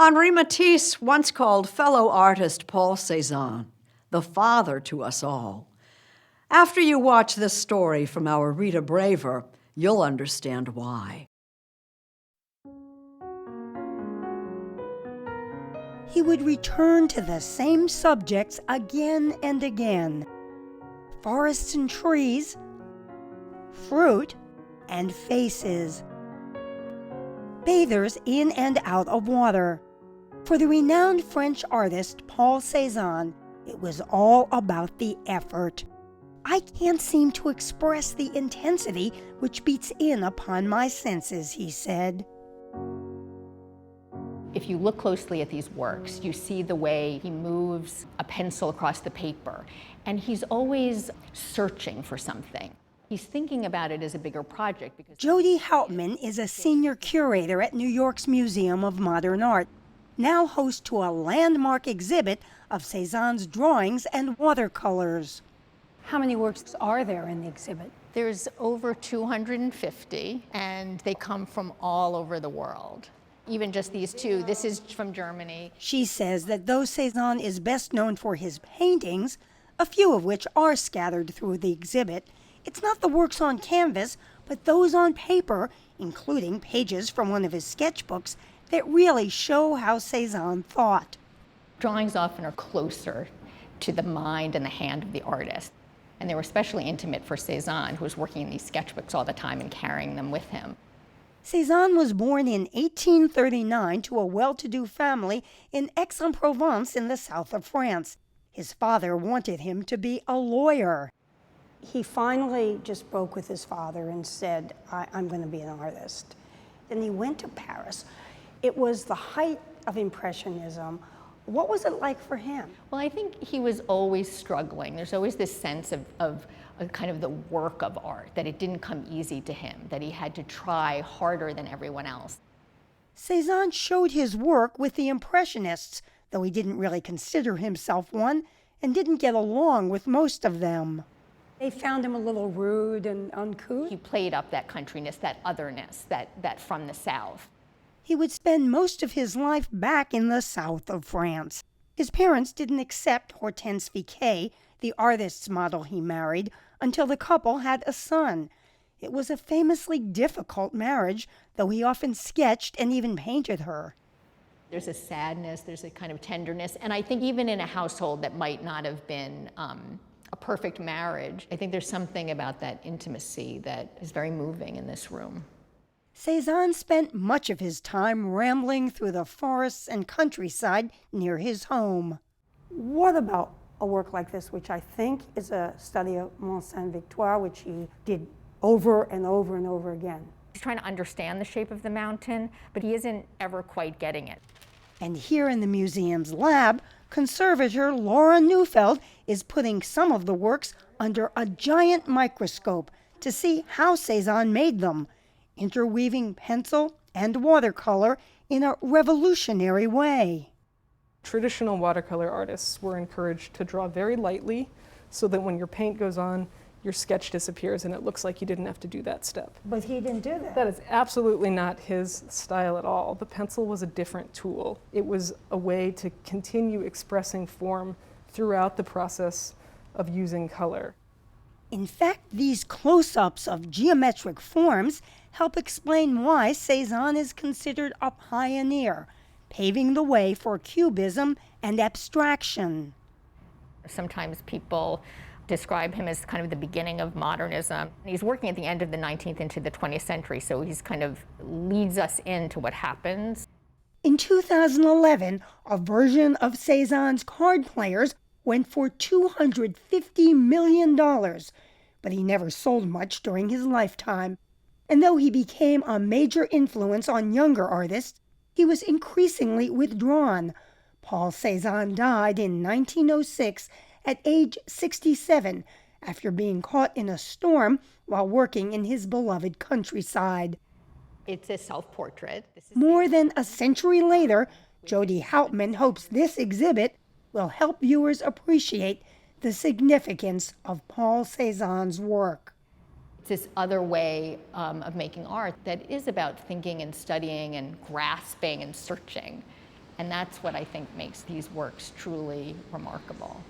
Henri Matisse once called fellow artist Paul Cézanne the father to us all. After you watch this story from our Rita Braver, you'll understand why. He would return to the same subjects again and again: forests and trees, fruit, and faces. Bathers in and out of water. For the renowned French artist Paul Cézanne, it was all about the effort. I can't seem to express the intensity which beats in upon my senses, he said. If you look closely at these works, you see the way he moves a pencil across the paper, and he's always searching for something. He's thinking about it as a bigger project. Jody Hauptman is a senior curator at New York's Museum of Modern Art, now host to a landmark exhibit of Cézanne's drawings and watercolors. How many works are there in the exhibit? There's over 250, and they come from all over the world. Even just these two. This is from Germany. She says that though Cézanne is best known for his paintings, a few of which are scattered through the exhibit, it's not the works on canvas, but those on paper, including pages from one of his sketchbooks, that really show how Cézanne thought. Drawings often are closer to the mind and the hand of the artist. And they were especially intimate for Cézanne, who was working in these sketchbooks all the time and carrying them with him. Cézanne was born in 1839 to a well-to-do family in Aix-en-Provence in the south of France. His father wanted him to be a lawyer. He finally just broke with his father and said, I'm going to be an artist. Then he went to Paris. It was the height of Impressionism. What was it like for him? Well, I think he was always struggling. There's always this sense of kind of the work of art, that it didn't come easy to him, that he had to try harder than everyone else. Cézanne showed his work with the Impressionists, though he didn't really consider himself one and didn't get along with most of them. They found him a little rude and uncouth. He played up that countryness, that otherness, that from the South. He would spend most of his life back in the south of France. His parents didn't accept Hortense Viquet, the artist's model he married, until the couple had a son. It was a famously difficult marriage, though he often sketched and even painted her. There's a sadness, there's a kind of tenderness, and I think even in a household that might not have been a perfect marriage, I think there's something about that intimacy that is very moving in this room. Cézanne spent much of his time rambling through the forests and countryside near his home. What about a work like this, which I think is a study of Mont Sainte-Victoire, which he did over and over and over again? He's trying to understand the shape of the mountain, but he isn't ever quite getting it. And here in the museum's lab, conservator Laura Neufeld is putting some of the works under a giant microscope to see how Cézanne made them, interweaving pencil and watercolor in a revolutionary way. Traditional watercolor artists were encouraged to draw very lightly so that when your paint goes on, your sketch disappears and it looks like you didn't have to do that step. But he didn't do that. That is absolutely not his style at all. The pencil was a different tool. It was a way to continue expressing form throughout the process of using color. In fact, these close-ups of geometric forms help explain why Cézanne is considered a pioneer, paving the way for cubism and abstraction. Sometimes people describe him as kind of the beginning of modernism. He's working at the end of the 19th into the 20th century, so he's kind of leads us into what happens. In 2011, a version of Cézanne's Card Players went for $250 million, but he never sold much during his lifetime. And though he became a major influence on younger artists, he was increasingly withdrawn. Paul Cézanne died in 1906 at age 67 after being caught in a storm while working in his beloved countryside. It's a self-portrait. More than a century later, Jody Hauptman hopes this exhibit will help viewers appreciate the significance of Paul Cézanne's work. It's this other way of making art that is about thinking and studying and grasping and searching. And that's what I think makes these works truly remarkable.